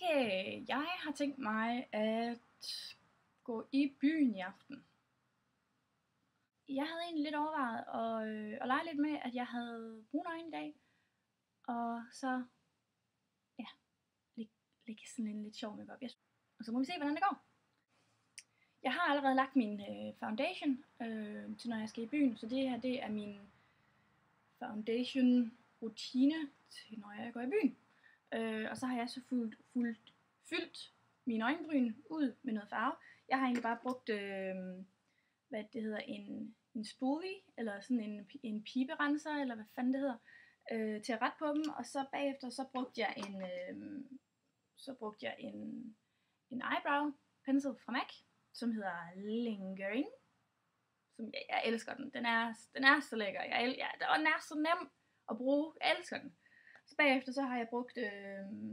Okay, jeg har tænkt mig at gå i byen i aften. Jeg havde egentlig lidt overvejet at lege lidt med, at jeg havde brune øjne i dag, og så ja, lægge sådan en lidt sjov makeup. Og så må vi se, hvordan det går. Jeg har allerede lagt min foundation til når jeg skal i byen, så det her det er min foundation rutine til når jeg går i byen. Og så har jeg så fyldt mine øjenbryn ud med noget farve. Jeg har egentlig bare brugt hvad det hedder, en spoolie, eller sådan en piberenser, eller hvad fanden det hedder, til at rette på dem, og så bagefter så brugte jeg en eyebrow pencil fra MAC, som hedder Lingering, som jeg elsker den. Den er så lækker. Den er så nem at bruge. Jeg elsker den. Så bagefter så har jeg brugt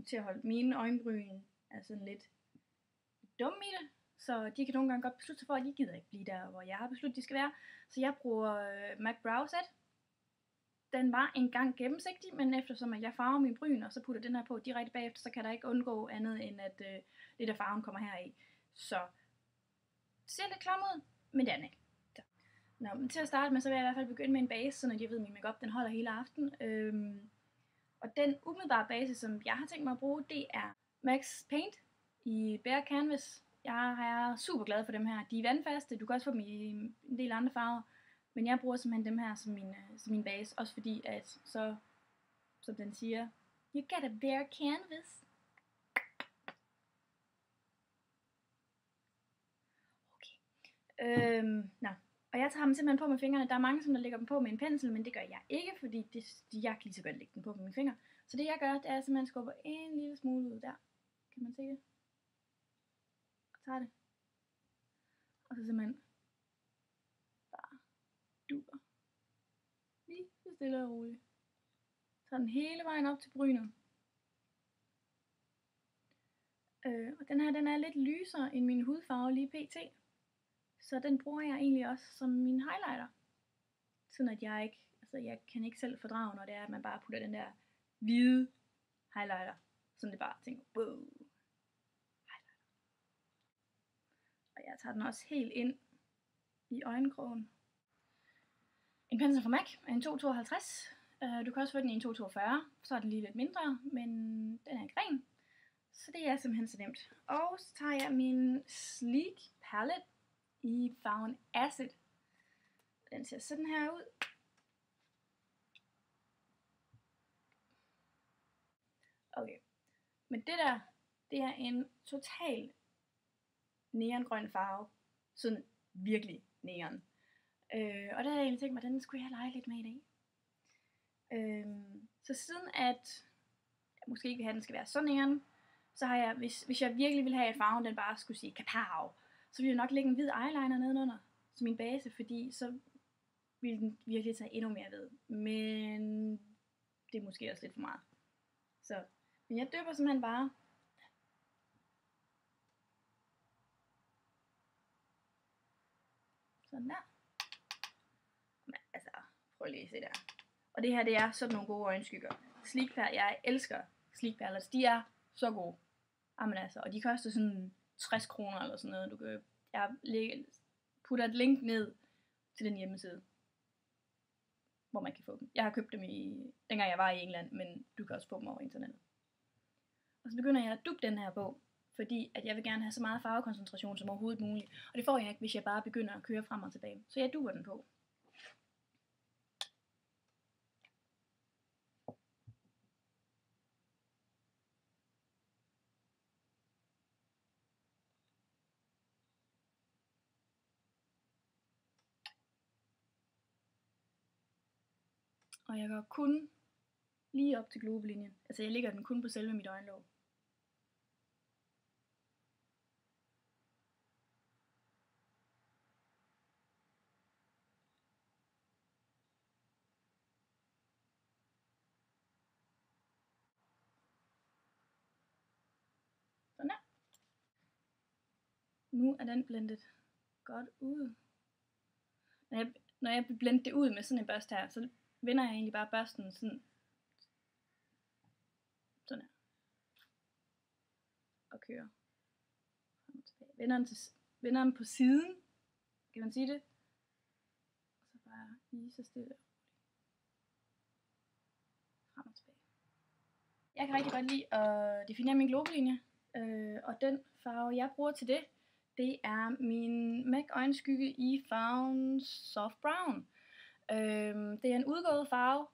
til at holde mine øjenbryn altså lidt dumme i det. Så de kan nogle gange godt beslutte sig for, at de gider ikke blive der, hvor jeg har besluttet, de skal være. Så jeg bruger MAC Brow Set. Den var engang gennemsigtig, men eftersom at jeg farver min bryn, og så putter den her på direkte bagefter, så kan der ikke undgå andet, end at lidt af farven kommer her i. Så det ser lidt klam ud, men det er den ikke. Så. Nå, men til at starte med, så vil jeg i hvert fald begynde med en base, så jeg ved, at min makeup den holder hele aften. Og den umiddelbare base, som jeg har tænkt mig at bruge, det er MAC Paint i Bare Canvas. Jeg er super glad for dem her. De er vandfaste, du kan også få dem i en del andre farver. Men jeg bruger simpelthen dem her som min base, også fordi at så, som den siger, you got a bare canvas. Okay. Nå. Og jeg tager dem simpelthen på med fingrene. Der er mange, som der lægger dem på med en pensel, men det gør jeg ikke, fordi jeg kan lige så godt lægge dem på med mine fingre. Så det jeg gør, det er simpelthen at skubbe en lille smule ud der. Kan man se det? Og tager det. Og så simpelthen bare duer. Lige så stille og roligt. Tager den hele vejen op til brynet. Og den her, den er lidt lysere end min hudfarve lige pt. Så den bruger jeg egentlig også som min highlighter. Sådan at jeg kan ikke selv fordrage, når det er, at man bare putter den der hvide highlighter. Sådan det bare tænker, wow. Highlighter. Og jeg tager den også helt ind i øjenkrogen. En pensel fra MAC er en 252. Du kan også få den i en 242. Så er den lige lidt mindre, men den er ikke ren. Så det er simpelthen så nemt. Og så tager jeg min Sleek Palette i farven Acid. Den ser sådan her ud. Okay. Men det der, det er en total neongrøn farve. Sådan virkelig neon. Og der havde jeg egentlig tænkt mig, den skulle jeg lege lidt med i dag. Så siden at jeg måske ikke vil have, at den skal være så neon, så har jeg, hvis jeg virkelig vil have, at farven den bare skulle sige kapow, så vil jeg nok lægge en hvid eyeliner nedenunder som min base, fordi så vil den virkelig tage endnu mere ved. Men det er måske også lidt for meget. Så, men jeg døber simpelthen bare sådan der. Men altså, prøv lige at se der. Og det her, det er sådan nogle gode øjenskygger. Sleek Palette, jeg elsker Sleek Palettes. De er så gode. Jamen altså, og de koster sådan 60 kroner eller sådan noget. Jeg putter et link ned til den hjemmeside, hvor man kan få dem. Jeg har købt dem dengang jeg var i England, men du kan også få dem over internettet. Og så begynder jeg at dubbe den her på, fordi at jeg vil gerne have så meget farvekoncentration som overhovedet muligt. Og det får jeg ikke, hvis jeg bare begynder at køre frem og tilbage. Så jeg dubber den på. Og jeg går kun lige op til globelinjen. Altså jeg lægger den kun på selve mit øjenlåg. Sådan der. Nu er den blendet godt ud. Når jeg blender det ud med sådan en børste her, så vender jeg egentlig bare børsten sådan her. kører frem og tilbage. Vender den på siden, kan man sige det? Og så bare lige så stille frem og tilbage. Jeg kan rigtig godt lide at definere min globelinje, og den farve jeg bruger til det, det er min MAC øjenskygge i farven Soft Brown. Det er en udgået farve,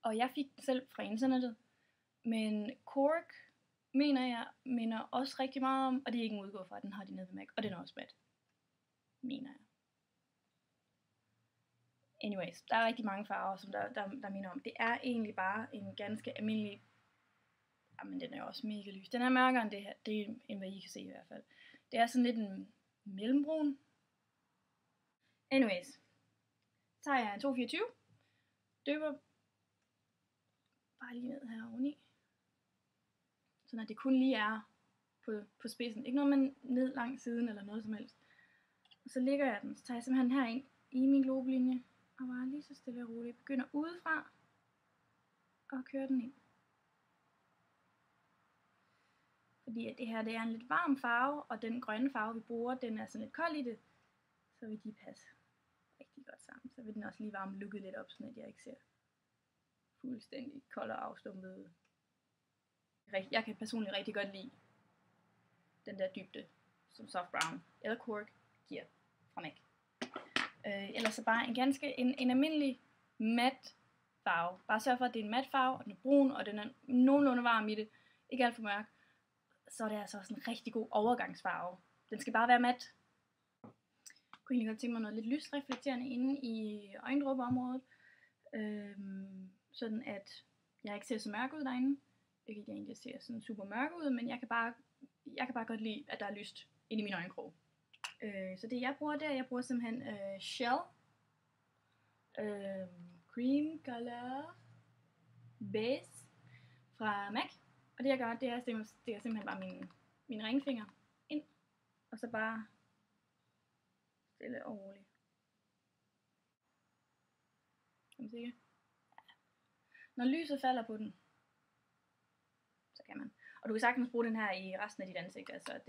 og jeg fik den selv fra internettet. Men Cork mener jeg minder også rigtig meget om, og det er ikke en udgået farve, den har de nede ved MAC, og den er også mat. Mener jeg. Anyways, der er rigtig mange farver, som der minder om. Det er egentlig bare en ganske almindelig. Jamen, den er også mega lys. Den er mørkere end det her, end hvad I kan se i hvert fald. Det er sådan lidt en mellembrun. Anyways, så tager jeg en 224, døber bare lige ned her oveni, sådan at det kun lige er på spidsen. Ikke noget med ned langs siden eller noget som helst. Og så lægger jeg den, så tager jeg simpelthen herind i min globelinje, og bare lige så stille og roligt begynder udefra og kører den ind. Fordi at det her det er en lidt varm farve, og den grønne farve vi bruger, den er sådan lidt kold i det, så vil de passe rigtig godt sammen. Så vil den også lige varme lukket lidt op, sådan at jeg ikke ser fuldstændig kold og afstumpet ud. Jeg kan personligt rigtig godt lide den der dybde, som Soft Brown eller Cork giver fra MAC. Ellers så bare en almindelig mat farve. Bare sørg for, at det er en mat farve, og den er brun, og den er nogenlunde varm i det. Ikke alt for mørk. Så er det altså også en rigtig god overgangsfarve. Den skal bare være mat. Jeg kunne egentlig godt tænke mig noget lidt lysreflekterende inde i øjendråbeområdet. Sådan at jeg ikke ser så mørk ud derinde. Ikke at jeg egentlig ser sådan super mørk ud, men jeg kan bare godt lide, at der er lyst inde i min øjenkrog. Så det jeg bruger der, jeg bruger simpelthen Shell Cream Color Base fra MAC. Og det jeg gør, det er simpelthen bare min ringfinger ind, og så bare stille og roligt. Kan man se det? Ja. Når lyset falder på den, så kan man. Og du kan sagtens bruge den her i resten af dit ansigt. Altså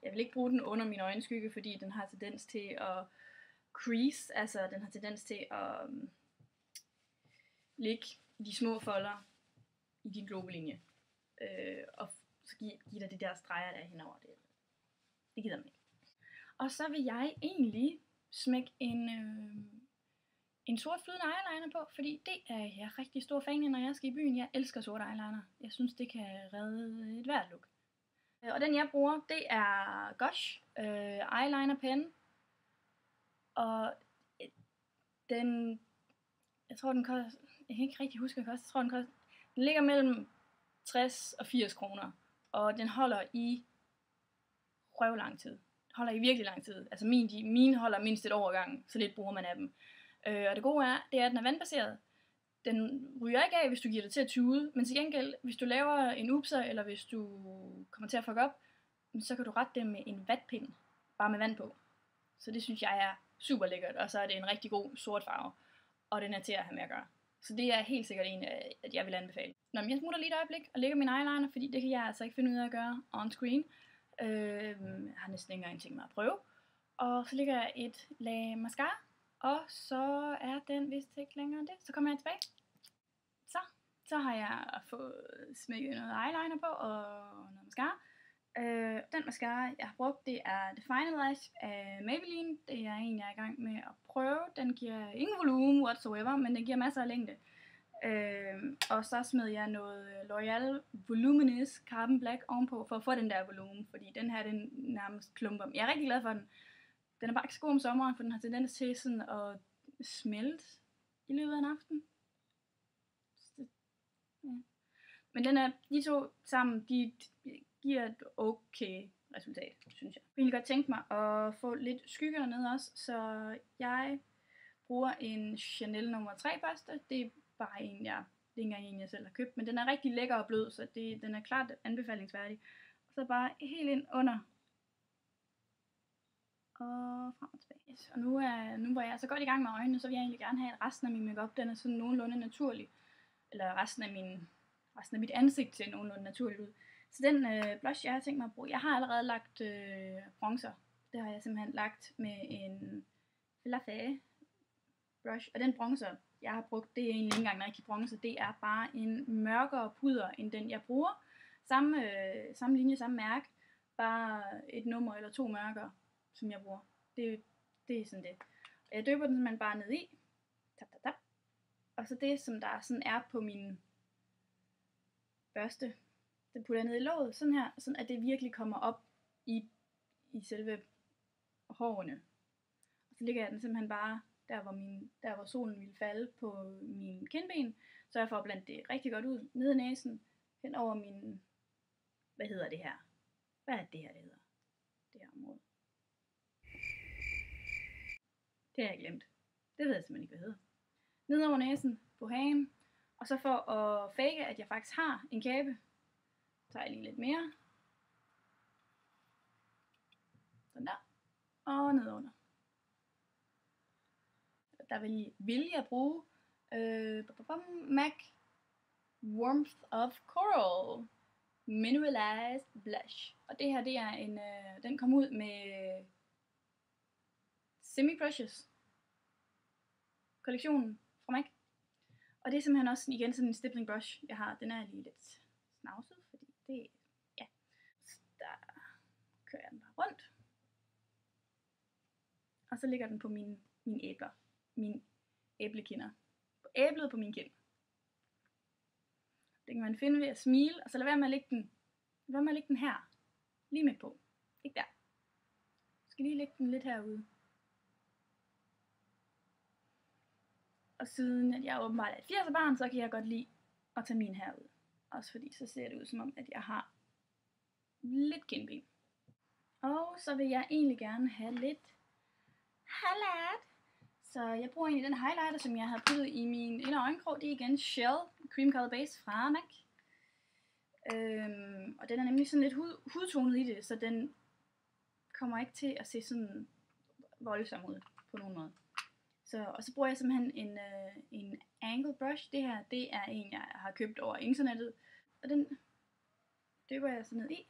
jeg vil ikke bruge den under min øjenskygge, fordi den har tendens til at crease, altså den har tendens til at ligge i de små folder i din globelinje. Og så giver dig de der streger der henover. Det gider man ikke. Og så vil jeg egentlig smække en sort flydende eyeliner på, fordi det er jeg rigtig stor fan af, når jeg skal i byen. Jeg elsker sort eyeliner. Jeg synes, det kan redde et hvert look. Og den jeg bruger, det er Gosh eyeliner pen. Og den, jeg tror den koster, jeg kan ikke rigtig huske, hvad den koster. Jeg tror den ligger mellem 60 og 80 kroner. Og den holder i røv lang tid. Den holder i virkelig lang tid. Altså mine holder mindst et år ad gangen, så lidt bruger man af dem. Og det gode er, det er, at den er vandbaseret. Den ryger ikke af, hvis du giver det til at tude, men til gengæld, hvis du laver en upser, eller hvis du kommer til at fuck op, så kan du rette det med en vatpind, bare med vand på. Så det synes jeg er super lækkert, og så er det en rigtig god sort farve, og den er til at have med at gøre. Så det er helt sikkert en, at jeg vil anbefale. Nå, men jeg smutter lige et øjeblik og lægger min eyeliner, fordi det kan jeg altså ikke finde ud af at gøre on screen. Jeg har næsten ikke engang tænkt mig at prøve. Og så lægger jeg et lag mascara, og så er den vist ikke længere end det. Så kommer jeg tilbage. Så har jeg fået smækket noget eyeliner på og noget mascara. Den mascara, jeg har brugt, det er The Finalize af Maybelline. Det er en, jeg er i gang med at prøve. Den giver ingen volumen whatsoever, men den giver masser af længde. Og så smed jeg noget L'Oreal Voluminous Carbon Black ovenpå, for at få den der volumen, fordi den her, den nærmest klumper. Jeg er rigtig glad for den. Den er bare ikke så god om sommeren, for den har tendens til sådan at smelte i løbet af en aften. Ja. Men de to sammen, de giver et okay resultat, synes jeg. Jeg vil godt tænke mig at få lidt skygge dernede også, så jeg bruger en Chanel nummer 3 børste. Det er bare en, det er ikke engang en, jeg selv har købt, men den er rigtig lækker og blød, så den er klart anbefalingsværdig. Og så bare helt ind under og frem og tilbage. Yes. Og nu hvor jeg er så godt i gang med øjnene, så vil jeg egentlig gerne have, at resten af min makeup, den er sådan nogenlunde naturlig. Eller resten af mit ansigt ser nogenlunde naturligt ud. Så den blush, jeg har tænkt mig at bruge, jeg har allerede lagt bronzer. Det har jeg simpelthen lagt med en Filafé brush. Og den bronzer, jeg har brugt, det er egentlig ikke engang en rigtig bronzer. Det er bare en mørkere puder, end den jeg bruger. Samme linje, samme mærke. Bare et nummer eller 2 mørkere, som jeg bruger. Det er sådan det. Og jeg døber den simpelthen bare ned i. Tap, tap, tap. Og så det, som der sådan er på min børste, den putter jeg ned i låget, sådan her, sådan at det virkelig kommer op i selve hårene. Og så ligger jeg den simpelthen bare der hvor solen ville falde på min kindben, så jeg får at blande det rigtig godt ud, ned i næsen, hen over min, hvad hedder det her? Hvad er det her, det hedder? Det her område. Det har jeg glemt. Det ved jeg simpelthen ikke, hvad det hedder. Ned over næsen, på hagen, og så for at fake, at jeg faktisk har en kæbe, så tager jeg lige lidt mere. Sådan der. Og ned under. Der vil jeg bruge MAC Warmth of Coral Mineralized Blush. Og det her, det er den kom ud med Semi Precious kollektionen fra MAC. Og det er simpelthen også igen sådan en stippling brush, jeg har. Den er lige lidt snavset, fordi det, ja. Så der kører jeg den bare rundt. Og så ligger den på mine æbler. Mine æblekinder. På æblet på min kind. Det kan man finde ved at smile, og så lad være med at lægge den her. Lige midt på. Ikke der. Jeg skal lige lægge den lidt herude. Og siden at jeg åbenbart er et 80'er barn, så kan jeg godt lide at tage min herud. Også fordi så ser det ud som om, at jeg har lidt kindben. Og så vil jeg egentlig gerne have lidt highlight. Så jeg bruger egentlig den highlighter, som jeg har puttet i min indre øjenkrog. Det er igen Shell Cream Color Base fra MAC. Og den er nemlig sådan lidt hudtonet i det, så den kommer ikke til at se sådan voldsom ud på nogen måde. Og så bruger jeg simpelthen en angle brush. Det her, det er en, jeg har købt over internettet. Og den dypper jeg så ned i,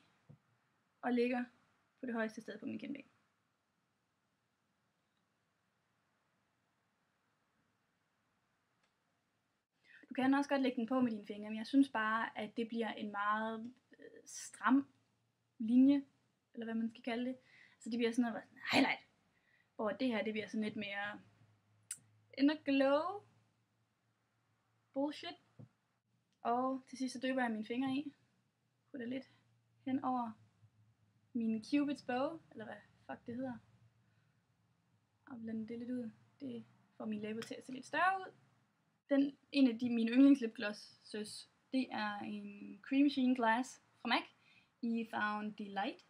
og lægger på det højeste sted på min kindben. Du kan også godt lægge den på med dine fingre, men jeg synes bare, at det bliver en meget stram linje, eller hvad man skal kalde det. Så det bliver sådan noget highlight. Hvor det her, det bliver sådan lidt mere inner glow bullshit. Og til sidst så dypper jeg mine fingre i. Putter lidt hen over min Cupid's bow, eller hvad fuck det hedder. Og blander det lidt ud. Det får mine læber til at se lidt større ud. En af mine yndlingslipglosses, det er en Cream Sheen Glass fra MAC i farven Delight.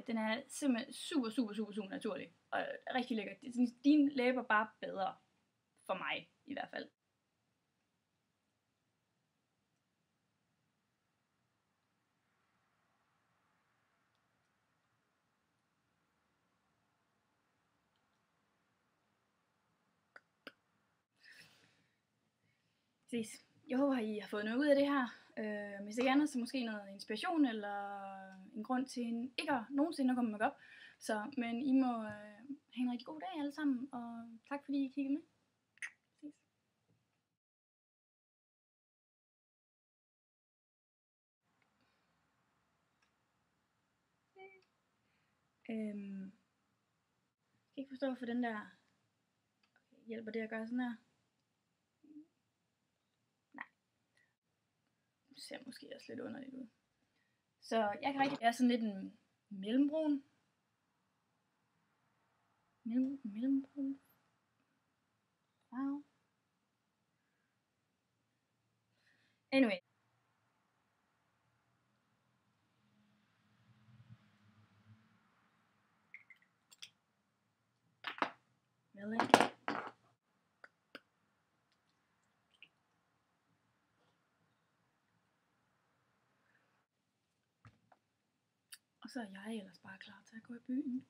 Den er simpelthen super naturlig, og rigtig lækker. Dine læber bare bedre, for mig i hvert fald. Præcis. Jeg håber, I har fået noget ud af det her. Hvis ikke andet, så måske noget inspiration, eller en grund til ikke nogensinde at komme med op. Men I må have en rigtig god dag alle sammen, og tak fordi I kiggede med. Præcis. Jeg kan ikke forstå, hvorfor den der hjælper det at gøre sådan her. Ser måske også lidt underligt ud. Så jeg kan rigtig være sådan lidt en mellembrun. Mellembrun. Wow. Anyway. Really? Og så er jeg ellers bare klar til at gå i byen.